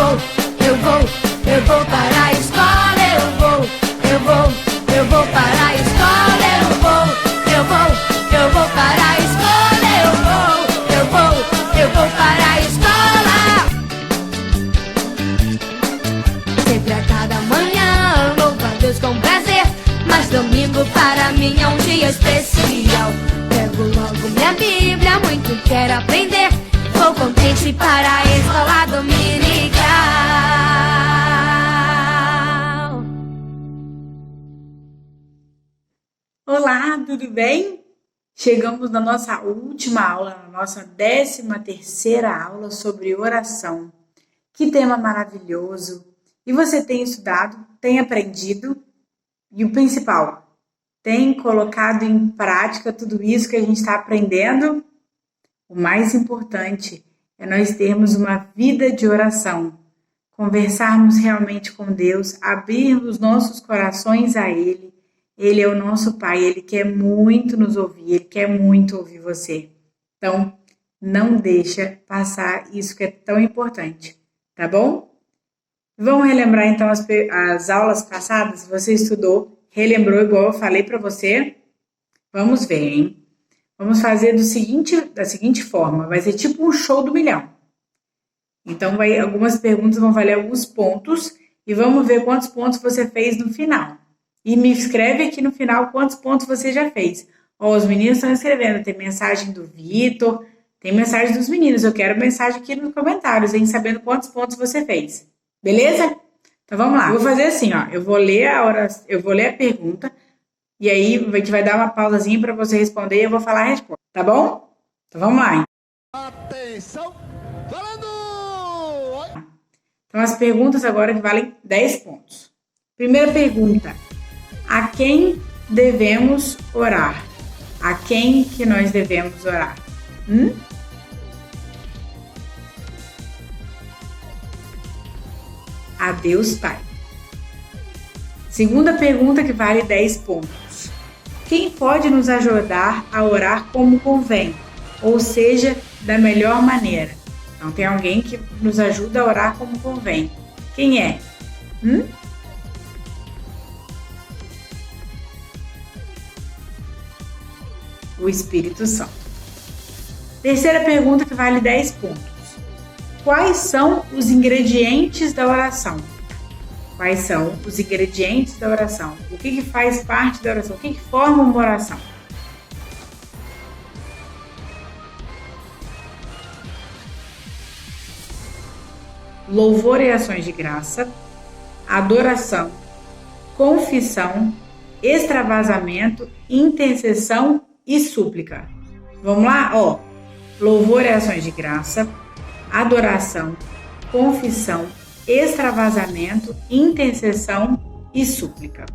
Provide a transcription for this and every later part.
eu vou para a escola, eu vou para a escola, eu vou para a escola, eu vou para a escola. Sempre a cada manhã louvo a Deus com prazer, mas domingo para mim é um dia especial. Pego logo minha Bíblia, muito quero aprender, vou contente para a escola dominical. Olá, tudo bem? Chegamos na nossa última aula, na nossa 13ª aula sobre oração. Que tema maravilhoso! E você tem estudado, tem aprendido e o principal, tem colocado em prática tudo isso que a gente está aprendendo? O mais importante é nós termos uma vida de oração, conversarmos realmente com Deus, abrirmos nossos corações a Ele. Ele é o nosso Pai, Ele quer muito nos ouvir, Ele quer muito ouvir você. Então, não deixa passar isso que é tão importante, tá bom? Vamos relembrar então as aulas passadas? Você estudou, relembrou igual eu falei para você? Vamos ver, hein? Vamos fazer da seguinte forma, vai ser tipo um show do milhão. Então, algumas perguntas vão valer alguns pontos e vamos ver quantos pontos você fez no final. E me escreve aqui no final quantos pontos você já fez. Os meninos estão escrevendo, tem mensagem do Vitor, tem mensagem dos meninos. Eu quero mensagem aqui nos comentários, hein, sabendo quantos pontos você fez. Beleza? Então vamos lá. Eu vou fazer assim, ó. Eu vou ler a pergunta e aí a gente vai dar uma pausazinha para você responder e eu vou falar a resposta, tá bom? Então vamos lá. Hein? Atenção, falando! Então as perguntas agora que valem 10 pontos. Primeira pergunta. A quem devemos orar? A quem que nós devemos orar? A Deus Pai. Segunda pergunta que vale 10 pontos. Quem pode nos ajudar a orar como convém? Ou seja, da melhor maneira? Então tem alguém que nos ajuda a orar como convém. Quem é? O Espírito Santo. Terceira pergunta que vale 10 pontos. Quais são os ingredientes da oração? Quais são os ingredientes da oração? O que faz parte da oração? O que forma uma oração? Louvor e ações de graça, adoração, confissão, extravasamento, intercessão e súplica. Vamos lá? Louvor e ações de graça, adoração, confissão, extravasamento, intercessão e súplica.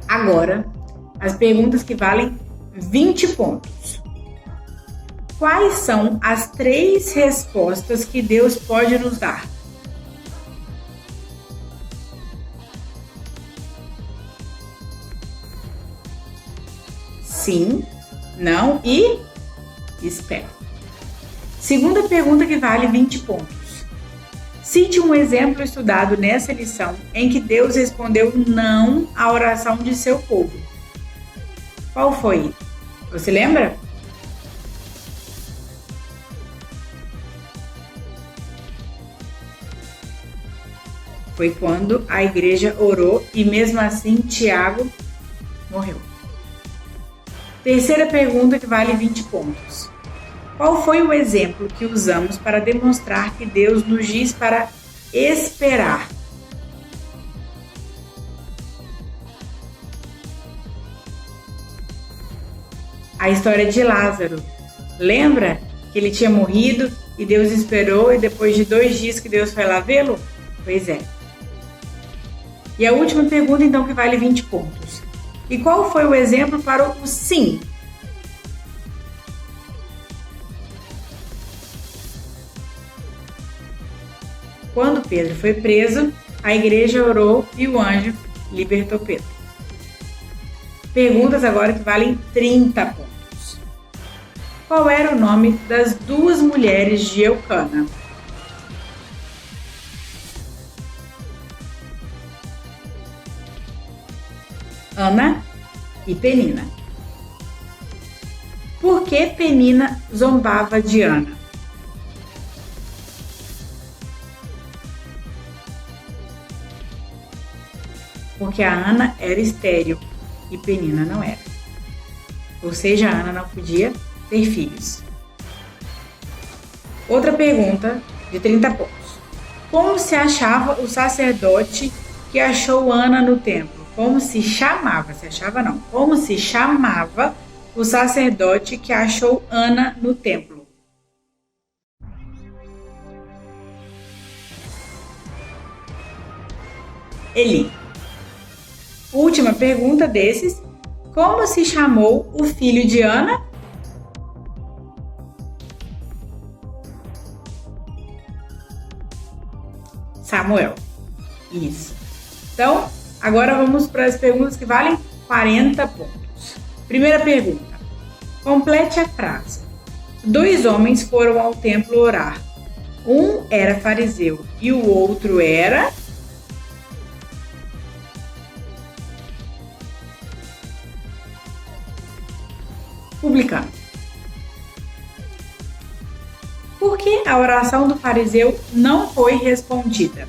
Agora, as perguntas que valem 20 pontos. Quais são as 3 respostas que Deus pode nos dar? Sim, não e espera. Segunda pergunta que vale 20 pontos. Cite um exemplo estudado nessa lição em que Deus respondeu não à oração de seu povo. Qual foi? Você lembra? Foi quando a igreja orou e mesmo assim Tiago morreu. Terceira pergunta que vale 20 pontos. Qual foi o exemplo que usamos para demonstrar que Deus nos diz para esperar? A história de Lázaro. Lembra que ele tinha morrido e Deus esperou e depois de 2 dias que Deus foi lá vê-lo? Pois é. E a última pergunta então que vale 20 pontos. E qual foi o exemplo para o sim? Quando Pedro foi preso, a igreja orou e o anjo libertou Pedro. Perguntas agora que valem 30 pontos. Qual era o nome das 2 mulheres de Eucana? Ana e Penina. Por que Penina zombava de Ana? Porque a Ana era estéril e Penina não era. Ou seja, a Ana não podia ter filhos. Outra pergunta de 30 pontos. Como se achava o sacerdote que achou Ana no templo? Como se chamava? Se achava não. Como se chamava o sacerdote que achou Ana no templo? Eli. Última pergunta desses. Como se chamou o filho de Ana? Samuel. Isso. Então, agora vamos para as perguntas que valem 40 pontos. Primeira pergunta. Complete a frase. 2 homens foram ao templo orar. Um era fariseu e o outro era... publicano. Por que a oração do fariseu não foi respondida?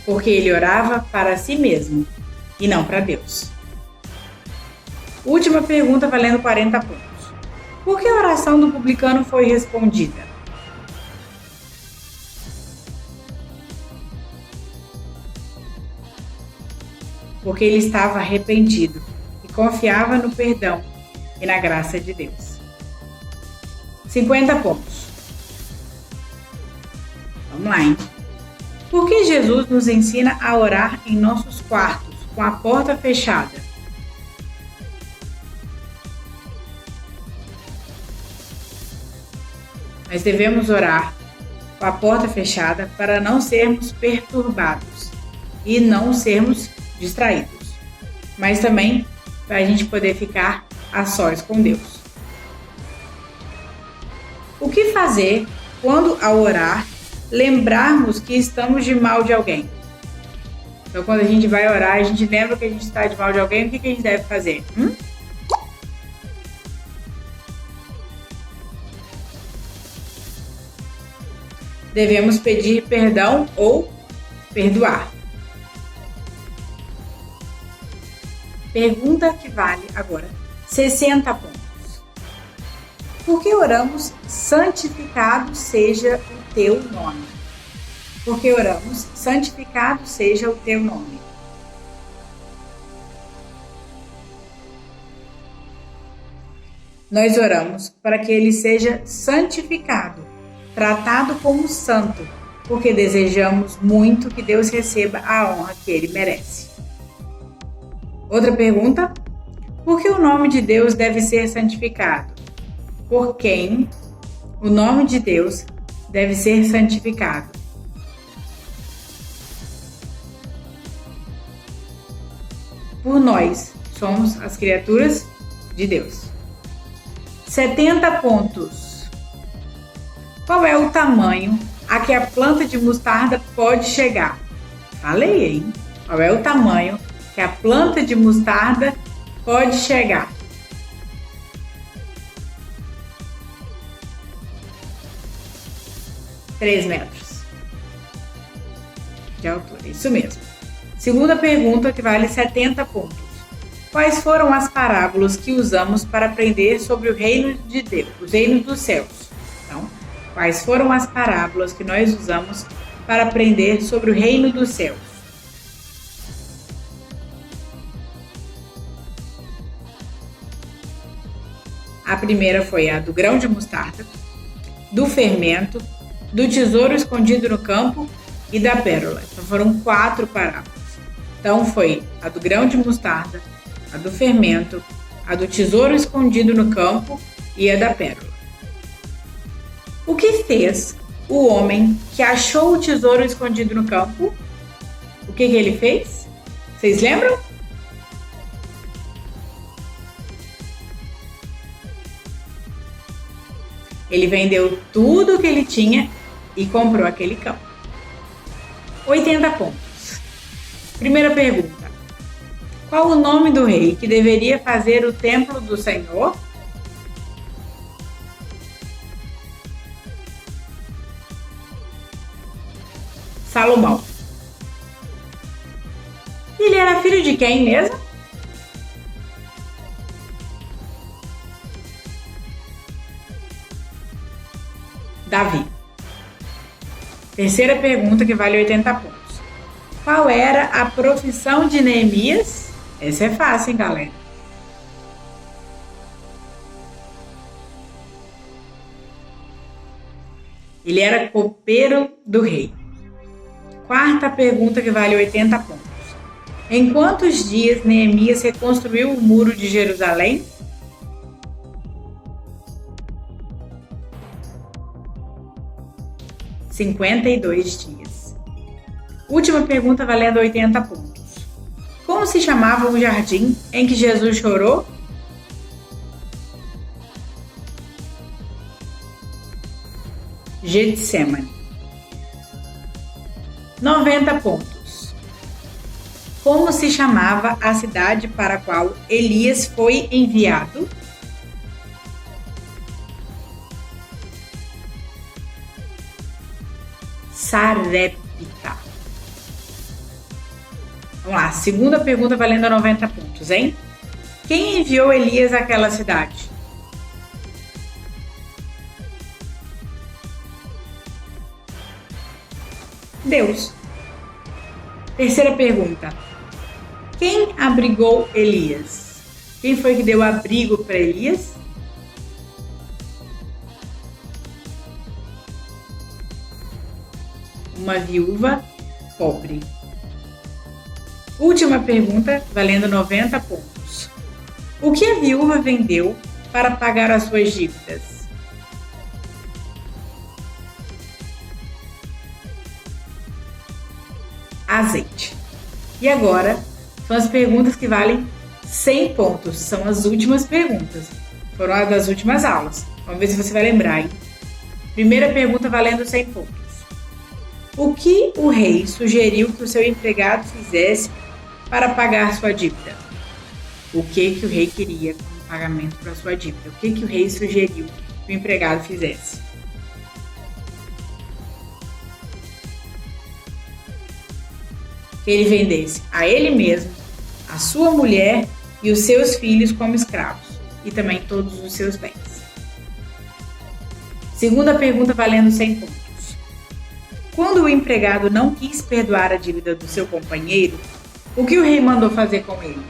Porque ele orava para si mesmo e não para Deus. Última pergunta valendo 40 pontos. Por que a oração do publicano foi respondida? Porque ele estava arrependido e confiava no perdão e na graça de Deus. 50 pontos. Vamos lá, hein? Por que Jesus nos ensina a orar em nossos quartos, com a porta fechada? Nós devemos orar com a porta fechada para não sermos perturbados e não sermos distraídos, mas também para a gente poder ficar a sós com Deus. O que fazer quando, ao orar, lembrarmos que estamos de mal de alguém? Então, quando a gente vai orar, a gente lembra que a gente está de mal de alguém, o que a gente deve fazer? Devemos pedir perdão ou perdoar. Pergunta que vale agora 60 pontos. Por que oramos santificado seja o teu nome? Por que oramos santificado seja o teu nome? Nós oramos para que ele seja santificado, tratado como santo, porque desejamos muito que Deus receba a honra que ele merece. Outra pergunta. Por que o nome de Deus deve ser santificado? Por quem o nome de Deus deve ser santificado? Por nós, somos as criaturas de Deus. 70 pontos. Qual é o tamanho a que a planta de mostarda pode chegar? Falei, hein? Qual é o tamanho que a planta de mostarda pode chegar? Três metros de altura, isso mesmo. Segunda pergunta que vale 70 pontos. Quais foram as parábolas que usamos para aprender sobre o reino de Deus, os reinos dos céus? Então, quais foram as parábolas que nós usamos para aprender sobre o reino dos céus? A primeira foi a do grão de mostarda, do fermento, do tesouro escondido no campo e da pérola. Então foram 4 parábolas. Então foi a do grão de mostarda, a do fermento, a do tesouro escondido no campo e a da pérola. O que fez o homem que achou o tesouro escondido no campo? O que ele fez? Vocês lembram? Ele vendeu tudo o que ele tinha e comprou aquele campo. 80 pontos. Primeira pergunta. Qual o nome do rei que deveria fazer o templo do Senhor? Salomão. Ele era filho de quem mesmo? Davi. Terceira pergunta que vale 80 pontos. Qual era a profissão de Neemias? Essa é fácil, hein, galera? Ele era copeiro do rei. Quarta pergunta que vale 80 pontos. Em quantos dias Neemias reconstruiu o muro de Jerusalém? – 52 dias. Última pergunta valendo 80 pontos. Como se chamava o jardim em que Jesus chorou? Getsemane. 90 pontos. Como se chamava a cidade para a qual Elias foi enviado? Sarepta. Vamos lá, segunda pergunta valendo 90 pontos, hein? Quem enviou Elias àquela cidade? Deus. Terceira pergunta. Quem abrigou Elias? Quem foi que deu abrigo para Elias? Uma viúva pobre. Última pergunta, valendo 90 pontos. O que a viúva vendeu para pagar as suas dívidas? Azeite. E agora, são as perguntas que valem 100 pontos. São as últimas perguntas. Foram as das últimas aulas. Vamos ver se você vai lembrar, hein? Primeira pergunta valendo 100 pontos. O que o rei sugeriu que o seu empregado fizesse para pagar sua dívida? O que o rei queria como pagamento para sua dívida? O que o rei sugeriu que o empregado fizesse? Que ele vendesse a ele mesmo, a sua mulher e os seus filhos como escravos, e também todos os seus bens. Segunda pergunta valendo 100 pontos. Quando o empregado não quis perdoar a dívida do seu companheiro, o que o rei mandou fazer com ele?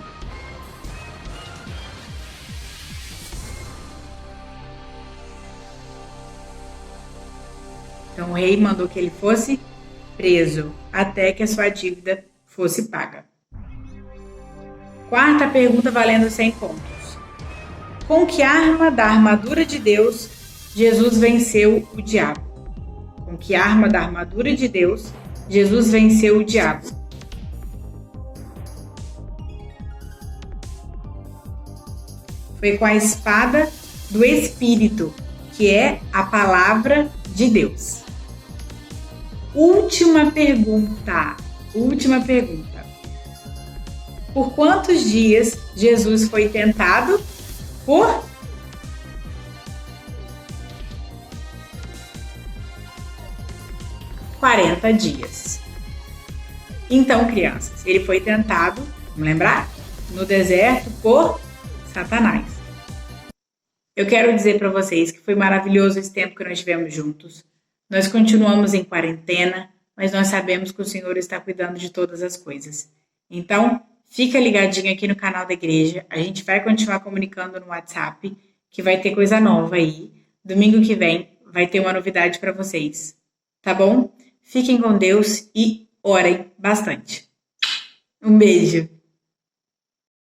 Então o rei mandou que ele fosse preso até que a sua dívida fosse paga. Quarta pergunta valendo 100 pontos. Com que arma da armadura de Deus Jesus venceu o diabo? Com que arma da armadura de Deus Jesus venceu o diabo? Foi com a espada do Espírito, que é a palavra de Deus. Última pergunta. Por quantos dias Jesus foi tentado? Por 40 dias. Então, crianças, ele foi tentado, vamos lembrar? No deserto por Satanás. Eu quero dizer para vocês que foi maravilhoso esse tempo que nós tivemos juntos. Nós continuamos em quarentena, mas nós sabemos que o Senhor está cuidando de todas as coisas. Então, fica ligadinho aqui no canal da igreja. A gente vai continuar comunicando no WhatsApp, que vai ter coisa nova aí. Domingo que vem vai ter uma novidade para vocês. Tá bom? Fiquem com Deus e orem bastante. Um beijo!